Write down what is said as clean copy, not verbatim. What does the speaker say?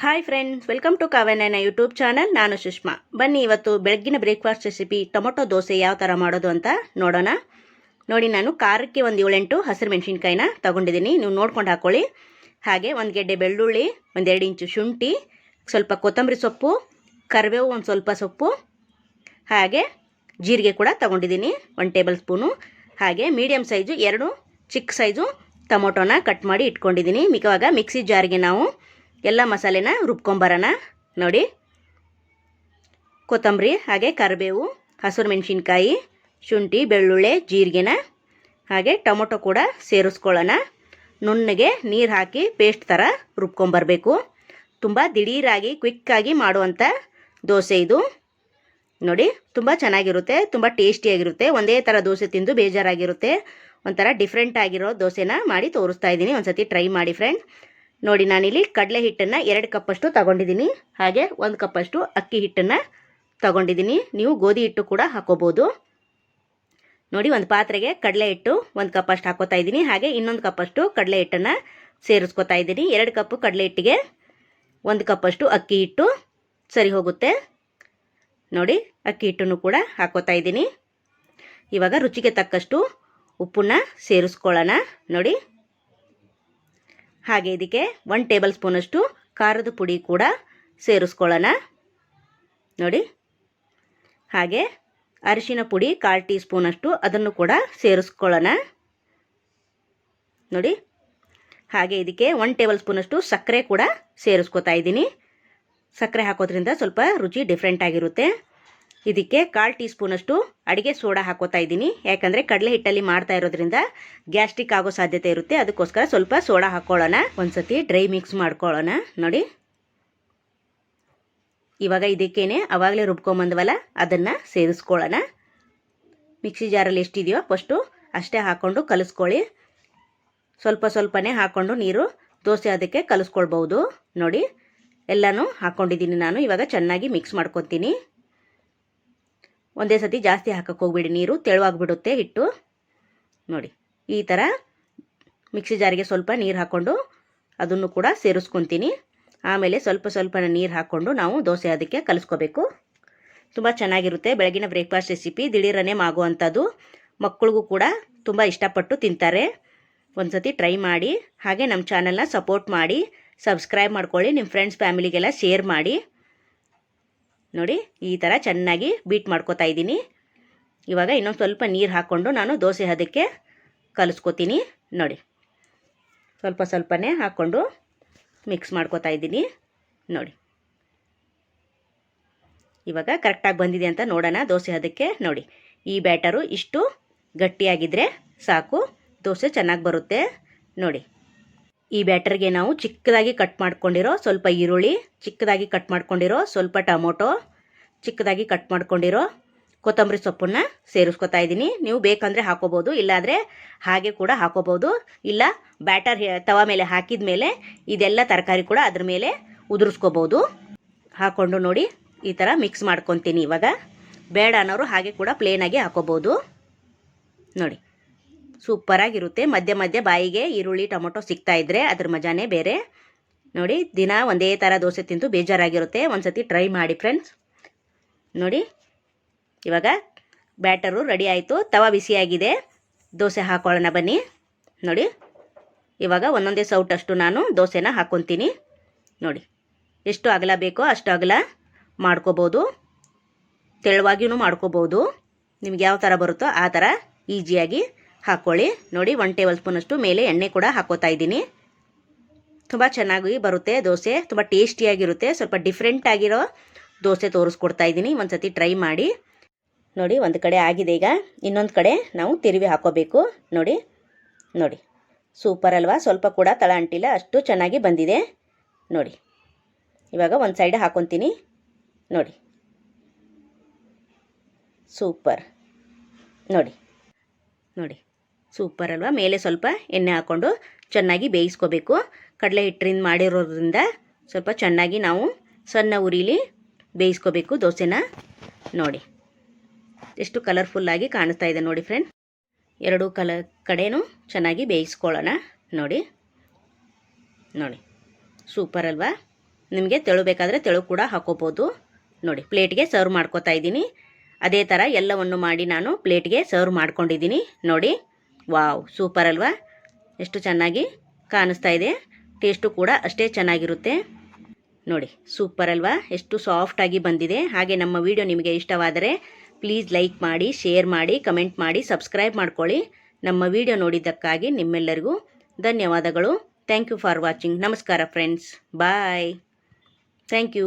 Hi friends, welcome to Kavyanayana YouTube channel. ನಾನು ಸುಷ್ಮಾ. ಬನ್ನಿ ಇವತ್ತು ಬೆಳಗ್ಗಿನ ಬ್ರೇಕ್ಫಾಸ್ಟ್ ರೆಸಿಪಿ ಟೊಮೊಟೊ ದೋಸೆ ಯಾವ ಥರ ಮಾಡೋದು ಅಂತ ನೋಡೋಣ. ನೋಡಿ, ನಾನು ಖಾರಕ್ಕೆ ಒಂದು 7-8 ಹಸಿರು ಮೆಣಸಿನ್ಕಾಯಿನ ತೊಗೊಂಡಿದ್ದೀನಿ. ನೀವು ನೋಡ್ಕೊಂಡು ಹಾಕ್ಕೊಳ್ಳಿ. ಹಾಗೆ ಒಂದು ಗೆಡ್ಡೆ ಬೆಳ್ಳುಳ್ಳಿ, ಒಂದು 2 ಇಂಚು ಶುಂಠಿ, ಸ್ವಲ್ಪ ಕೊತ್ತಂಬರಿ ಸೊಪ್ಪು, ಕರಿಬೇವು ಒಂದು ಸ್ವಲ್ಪ ಸೊಪ್ಪು, ಹಾಗೆ ಜೀರಿಗೆ ಕೂಡ ತೊಗೊಂಡಿದ್ದೀನಿ 1 ಟೇಬಲ್ ಸ್ಪೂನು. ಹಾಗೆ ಮೀಡಿಯಮ್ ಸೈಜು 2 ಚಿಕ್ಕ ಸೈಜು ಟೊಮೊಟೊನ ಕಟ್ ಮಾಡಿ ಇಟ್ಕೊಂಡಿದ್ದೀನಿ. ಇವಾಗ ಮಿಕ್ಸಿ ಜಾರಿಗೆ ನಾವು ಎಲ್ಲ ಮಸಾಲೆನ ರುಬ್ಕೊಂಬರೋಣ. ನೋಡಿ, ಕೊತ್ತಂಬರಿ, ಹಾಗೆ ಕರಿಬೇವು, ಹಸಿರು ಮೆಣಸಿನ್ಕಾಯಿ, ಶುಂಠಿ, ಬೆಳ್ಳುಳ್ಳಿ, ಜೀರಿಗೆನ ಹಾಗೆ ಟೊಮೊಟೊ ಕೂಡ ಸೇರಿಸ್ಕೊಳ್ಳೋಣ. ನುಣ್ಣಗೆ ನೀರು ಹಾಕಿ ಪೇಸ್ಟ್ ಥರ ರುಬ್ಕೊಂಬರಬೇಕು. ತುಂಬ ದಿಢೀರಾಗಿ ಕ್ವಿಕ್ಕಾಗಿ ಮಾಡುವಂಥ ದೋಸೆ ಇದು. ನೋಡಿ, ತುಂಬ ಚೆನ್ನಾಗಿರುತ್ತೆ, ತುಂಬ ಟೇಸ್ಟಿಯಾಗಿರುತ್ತೆ. ಒಂದೇ ಥರ ದೋಸೆ ತಿಂದು ಬೇಜಾರಾಗಿರುತ್ತೆ. ಒಂಥರ ಡಿಫ್ರೆಂಟ್ ಆಗಿರೋ ದೋಸೆನ ಮಾಡಿ ತೋರಿಸ್ತಾ ಇದ್ದೀನಿ. ಒಂದು ಸತಿ ಟ್ರೈ ಮಾಡಿ ಫ್ರೆಂಡ್. ನೋಡಿ, ನಾನಿಲ್ಲಿ ಕಡಲೆ ಹಿಟ್ಟನ್ನು 2 ಕಪ್ಪಷ್ಟು ತಗೊಂಡಿದ್ದೀನಿ. ಹಾಗೆ 1 ಕಪ್ಪಷ್ಟು ಅಕ್ಕಿ ಹಿಟ್ಟನ್ನು ತಗೊಂಡಿದ್ದೀನಿ. ನೀವು ಗೋಧಿ ಹಿಟ್ಟು ಕೂಡ ಹಾಕೋಬೋದು. ನೋಡಿ, ಒಂದು ಪಾತ್ರೆಗೆ ಕಡಲೆ ಹಿಟ್ಟು 1 ಕಪ್ಪಷ್ಟು ಹಾಕೋತಾ ಇದ್ದೀನಿ. ಹಾಗೆ ಇನ್ನೊಂದು ಕಪ್ಪಷ್ಟು ಕಡಲೆ ಹಿಟ್ಟನ್ನು ಸೇರಿಸ್ಕೊತಾ ಇದ್ದೀನಿ. 2 ಕಪ್ಪು ಕಡಲೆ ಹಿಟ್ಟಿಗೆ 1 ಕಪ್ಪಷ್ಟು ಅಕ್ಕಿ ಹಿಟ್ಟು ಸರಿ ಹೋಗುತ್ತೆ. ನೋಡಿ, ಅಕ್ಕಿ ಹಿಟ್ಟನ್ನು ಕೂಡ ಹಾಕೋತಾ ಇದ್ದೀನಿ. ಇವಾಗ ರುಚಿಗೆ ತಕ್ಕಷ್ಟು ಉಪ್ಪನ್ನು ಸೇರಿಸ್ಕೊಳ್ಳೋಣ. ನೋಡಿ, ಹಾಗೆ ಇದಕ್ಕೆ 1 ಟೇಬಲ್ ಸ್ಪೂನಷ್ಟು ಖಾರದ ಪುಡಿ ಕೂಡ ಸೇರಿಸ್ಕೊಳ್ಳೋಣ. ನೋಡಿ, ಹಾಗೆ ಅರಿಶಿನ ಪುಡಿ 1/4 ಟೀ ಸ್ಪೂನಷ್ಟು ಅದನ್ನು ಕೂಡ ಸೇರಿಸ್ಕೊಳ್ಳೋಣ. ನೋಡಿ, ಹಾಗೆ ಇದಕ್ಕೆ 1 ಟೇಬಲ್ ಸ್ಪೂನಷ್ಟು ಸಕ್ಕರೆ ಕೂಡ ಸೇರಿಸ್ಕೊತಾ ಇದ್ದೀನಿ. ಸಕ್ಕರೆ ಹಾಕೋದ್ರಿಂದ ಸ್ವಲ್ಪ ರುಚಿ ಡಿಫ್ರೆಂಟ್ ಆಗಿರುತ್ತೆ. ಇದಕ್ಕೆ 1/4 ಟೀ ಸ್ಪೂನಷ್ಟು ಅಡುಗೆ ಸೋಡಾ ಹಾಕೋತಾ ಇದ್ದೀನಿ. ಯಾಕಂದರೆ ಕಡಲೆ ಹಿಟ್ಟಲ್ಲಿ ಮಾಡ್ತಾ ಇರೋದ್ರಿಂದ ಗ್ಯಾಸ್ಟ್ರಿಕ್ ಆಗೋ ಸಾಧ್ಯತೆ ಇರುತ್ತೆ. ಅದಕ್ಕೋಸ್ಕರ ಸ್ವಲ್ಪ ಸೋಡಾ ಹಾಕ್ಕೊಳ್ಳೋಣ. ಒಂದು ಸತಿ ಡ್ರೈ ಮಿಕ್ಸ್ ಮಾಡ್ಕೊಳ್ಳೋಣ. ನೋಡಿ, ಇವಾಗ ಇದಕ್ಕೇನೆ ಆವಾಗಲೇ ರುಬ್ಕೊಂಬಂದ್ವಲ್ಲ ಅದನ್ನು ಸೇರಿಸ್ಕೊಳ್ಳೋಣ. ಮಿಕ್ಸಿ ಜಾರಲ್ಲಿ ಎಷ್ಟಿದೆಯೋ ಫಸ್ಟು ಅಷ್ಟೇ ಹಾಕ್ಕೊಂಡು ಕಲಿಸ್ಕೊಳ್ಳಿ. ಸ್ವಲ್ಪ ಸ್ವಲ್ಪನೇ ಹಾಕ್ಕೊಂಡು ನೀರು ದೋಸೆ ಅದಕ್ಕೆ ಕಲಿಸ್ಕೊಳ್ಬೋದು. ನೋಡಿ, ಎಲ್ಲನೂ ಹಾಕ್ಕೊಂಡಿದ್ದೀನಿ ನಾನು. ಇವಾಗ ಚೆನ್ನಾಗಿ ಮಿಕ್ಸ್ ಮಾಡ್ಕೊತೀನಿ. ಒಂದೇ ಸತಿ ಜಾಸ್ತಿ ಹಾಕಕ್ಕೆ ಹೋಗ್ಬಿಡಿ, ನೀರು ತೆಳುವಾಗಿಬಿಡುತ್ತೆ ಹಿಟ್ಟು. ನೋಡಿ, ಈ ಥರ ಮಿಕ್ಸಿ ಜಾರಿಗೆ ಸ್ವಲ್ಪ ನೀರು ಹಾಕ್ಕೊಂಡು ಅದನ್ನು ಕೂಡ ಸೇರಿಸ್ಕೊತೀನಿ. ಆಮೇಲೆ ಸ್ವಲ್ಪ ಸ್ವಲ್ಪ ನೀರು ಹಾಕ್ಕೊಂಡು ನಾವು ದೋಸೆ ಅದಕ್ಕೆ ಕಲಿಸ್ಕೋಬೇಕು. ತುಂಬ ಚೆನ್ನಾಗಿರುತ್ತೆ. ಬೆಳಗಿನ ಬ್ರೇಕ್ಫಾಸ್ಟ್ ರೆಸಿಪಿ ದಿಢೀರನೇ ಆಗುವಂಥದ್ದು. ಮಕ್ಕಳಿಗೂ ಕೂಡ ತುಂಬ ಇಷ್ಟಪಟ್ಟು ತಿಂತಾರೆ. ಒಂದು ಸತಿ ಟ್ರೈ ಮಾಡಿ. ಹಾಗೆ ನಮ್ಮ ಚಾನಲ್ನ ಸಪೋರ್ಟ್ ಮಾಡಿ, ಸಬ್ಸ್ಕ್ರೈಬ್ ಮಾಡ್ಕೊಳ್ಳಿ. ನಿಮ್ಮ ಫ್ರೆಂಡ್ಸ್ ಫ್ಯಾಮಿಲಿಗೆಲ್ಲ ಶೇರ್ ಮಾಡಿ. ನೋಡಿ, ಈ ಥರ ಚೆನ್ನಾಗಿ ಬೀಟ್ ಮಾಡ್ಕೊತಾ ಇದ್ದೀನಿ. ಇವಾಗ ಇನ್ನೊಂದು ಸ್ವಲ್ಪ ನೀರು ಹಾಕ್ಕೊಂಡು ನಾನು ದೋಸೆ ಅದಕ್ಕೆ ಕಲಿಸ್ಕೊತೀನಿ. ನೋಡಿ, ಸ್ವಲ್ಪ ಸ್ವಲ್ಪನೇ ಹಾಕ್ಕೊಂಡು ಮಿಕ್ಸ್ ಮಾಡ್ಕೊತಾ ಇದ್ದೀನಿ. ನೋಡಿ, ಇವಾಗ ಕರೆಕ್ಟಾಗಿ ಬಂದಿದೆ ಅಂತ ನೋಡೋಣ ದೋಸೆ ಅದಕ್ಕೆ. ನೋಡಿ, ಈ ಬ್ಯಾಟರು ಇಷ್ಟು ಗಟ್ಟಿಯಾಗಿದ್ದರೆ ಸಾಕು, ದೋಸೆ ಚೆನ್ನಾಗಿ ಬರುತ್ತೆ. ನೋಡಿ, ಈ ಬ್ಯಾಟರ್ಗೆ ನಾವು ಚಿಕ್ಕದಾಗಿ ಕಟ್ ಮಾಡ್ಕೊಂಡಿರೋ ಸ್ವಲ್ಪ ಈರುಳ್ಳಿ, ಚಿಕ್ಕದಾಗಿ ಕಟ್ ಮಾಡ್ಕೊಂಡಿರೋ ಸ್ವಲ್ಪ ಟೊಮೊಟೊ, ಚಿಕ್ಕದಾಗಿ ಕಟ್ ಮಾಡ್ಕೊಂಡಿರೋ ಕೊತ್ತಂಬರಿ ಸೊಪ್ಪನ್ನು ಸೇರಿಸ್ಕೊತಾ ಇದ್ದೀನಿ. ನೀವು ಬೇಕಂದರೆ ಹಾಕೋಬೋದು, ಇಲ್ಲಾಂದರೆ ಹಾಗೆ ಕೂಡ ಹಾಕೋಬೋದು. ಇಲ್ಲ ಬ್ಯಾಟರ್ ತವ ಮೇಲೆ ಹಾಕಿದ ಮೇಲೆ ಇದೆಲ್ಲ ತರಕಾರಿ ಕೂಡ ಅದ್ರ ಮೇಲೆ ಉದುರಿಸ್ಕೋಬೋದು. ಹಾಕ್ಕೊಂಡು ನೋಡಿ ಈ ಥರ ಮಿಕ್ಸ್ ಮಾಡ್ಕೊತೀನಿ. ಇವಾಗ ಬೇಡ ಅನ್ನೋರು ಹಾಗೆ ಕೂಡ ಪ್ಲೇನಾಗಿ ಹಾಕೋಬೋದು. ನೋಡಿ, ಸೂಪರಾಗಿರುತ್ತೆ. ಮಧ್ಯೆ ಮಧ್ಯೆ ಬಾಯಿಗೆ ಈರುಳ್ಳಿ ಟೊಮೊಟೊ ಸಿಗ್ತಾ ಇದ್ದರೆ ಅದ್ರ ಮಜಾನೇ ಬೇರೆ. ನೋಡಿ, ದಿನ ಒಂದೇ ಥರ ದೋಸೆ ತಿಂದು ಬೇಜಾರಾಗಿರುತ್ತೆ. ಒಂದು ಸತಿ ಟ್ರೈ ಮಾಡಿ ಫ್ರೆಂಡ್ಸ್. ನೋಡಿ, ಇವಾಗ ಬ್ಯಾಟರು ರೆಡಿ ಆಯಿತು. ತವ ಬಿಸಿಯಾಗಿದೆ. ದೋಸೆ ಹಾಕೊಳ್ಳೋಣ ಬನ್ನಿ. ನೋಡಿ, ಇವಾಗ ಒಂದೊಂದೇ ಸೌಟಷ್ಟು ನಾನು ದೋಸೆನ ಹಾಕ್ಕೊತೀನಿ. ನೋಡಿ, ಎಷ್ಟು ಅಗಲ ಬೇಕೋ ಅಷ್ಟು ಅಗಲ ಮಾಡ್ಕೋಬೋದು. ತೆಳುವಾಗಿಯೂ ಮಾಡ್ಕೋಬೋದು. ನಿಮ್ಗೆ ಯಾವ ಥರ ಬರುತ್ತೋ ಆ ಥರ ಈಸಿಯಾಗಿ ಹಾಕ್ಕೊಳ್ಳಿ. ನೋಡಿ, 1 ಟೇಬಲ್ ಸ್ಪೂನಷ್ಟು ಮೇಲೆ ಎಣ್ಣೆ ಕೂಡ ಹಾಕೋತಾ ಇದ್ದೀನಿ. ತುಂಬ ಚೆನ್ನಾಗಿ ಬರುತ್ತೆ ದೋಸೆ, ತುಂಬ ಟೇಸ್ಟಿಯಾಗಿರುತ್ತೆ. ಸ್ವಲ್ಪ ಡಿಫ್ರೆಂಟ್ ಆಗಿರೋ ದೋಸೆ ತೋರಿಸ್ಕೊಡ್ತಾ ಇದ್ದೀನಿ. ಒಂದು ಸತಿ ಟ್ರೈ ಮಾಡಿ. ನೋಡಿ, ಒಂದು ಕಡೆ ಆಗಿದೆ. ಈಗ ಇನ್ನೊಂದು ಕಡೆ ನಾವು ತಿರುವಿ ಹಾಕೋಬೇಕು. ನೋಡಿ ನೋಡಿ, ಸೂಪರ್ ಅಲ್ವಾ? ಸ್ವಲ್ಪ ಕೂಡ ತಳ ಅಂಟಿಲ್ಲ, ಅಷ್ಟು ಚೆನ್ನಾಗಿ ಬಂದಿದೆ. ನೋಡಿ, ಇವಾಗ ಒಂದು ಸೈಡ್ ಹಾಕ್ಕೊತೀನಿ. ನೋಡಿ, ಸೂಪರ್. ನೋಡಿ ನೋಡಿ, ಸೂಪರ್ ಅಲ್ವಾ? ಮೇಲೆ ಸ್ವಲ್ಪ ಎಣ್ಣೆ ಹಾಕ್ಕೊಂಡು ಚೆನ್ನಾಗಿ ಬೇಯಿಸ್ಕೋಬೇಕು. ಕಡಲೆ ಹಿಟ್ಟಿನಿಂದ ಮಾಡಿರೋದ್ರಿಂದ ಸ್ವಲ್ಪ ಚೆನ್ನಾಗಿ ನಾವು ಸಣ್ಣ ಉರಿಲಿ ಬೇಯಿಸ್ಕೋಬೇಕು ದೋಸೆನ. ನೋಡಿ, ಎಷ್ಟು ಕಲರ್ಫುಲ್ಲಾಗಿ ಕಾಣಿಸ್ತಾ ಇದೆ ನೋಡಿ ಫ್ರೆಂಡ್. ಎರಡೂ ಕಡೆನೂ ಚೆನ್ನಾಗಿ ಬೇಯಿಸ್ಕೊಳ್ಳೋಣ. ನೋಡಿ ನೋಡಿ, ಸೂಪರ್ ಅಲ್ವಾ? ನಿಮಗೆ ತೆಳು ಬೇಕಾದರೆ ತೆಳು ಕೂಡ ಹಾಕೋಬೋದು. ನೋಡಿ ಪ್ಲೇಟ್ಗೆ ಸರ್ವ್ ಮಾಡ್ಕೋತಾ ಇದ್ದೀನಿ. ಅದೇ ಥರ ಎಲ್ಲವನ್ನು ಮಾಡಿ ನಾನು ಪ್ಲೇಟ್ಗೆ ಸರ್ವ್ ಮಾಡ್ಕೊಂಡಿದ್ದೀನಿ. ನೋಡಿ ವಾವ್, ಸೂಪರ್ ಅಲ್ವಾ? ಎಷ್ಟು ಚೆನ್ನಾಗಿ ಕಾಣಿಸ್ತಾ ಇದೆ. ಟೇಸ್ಟು ಕೂಡ ಅಷ್ಟೇ ಚೆನ್ನಾಗಿರುತ್ತೆ. ನೋಡಿ ಸೂಪರ್ ಅಲ್ವಾ? ಎಷ್ಟು ಸಾಫ್ಟಾಗಿ ಬಂದಿದೆ. ಹಾಗೆ ನಮ್ಮ ವಿಡಿಯೋ ನಿಮಗೆ ಇಷ್ಟವಾದರೆ ಪ್ಲೀಸ್ ಲೈಕ್ ಮಾಡಿ, ಶೇರ್ ಮಾಡಿ, ಕಮೆಂಟ್ ಮಾಡಿ, ಸಬ್ಸ್ಕ್ರೈಬ್ ಮಾಡ್ಕೊಳ್ಳಿ. ನಮ್ಮ ವಿಡಿಯೋ ನೋಡಿದ್ದಕ್ಕಾಗಿ ನಿಮ್ಮೆಲ್ಲರಿಗೂ ಧನ್ಯವಾದಗಳು. Thank you for watching. ನಮಸ್ಕಾರ ಫ್ರೆಂಡ್ಸ್, ಬಾಯ್. Thank you.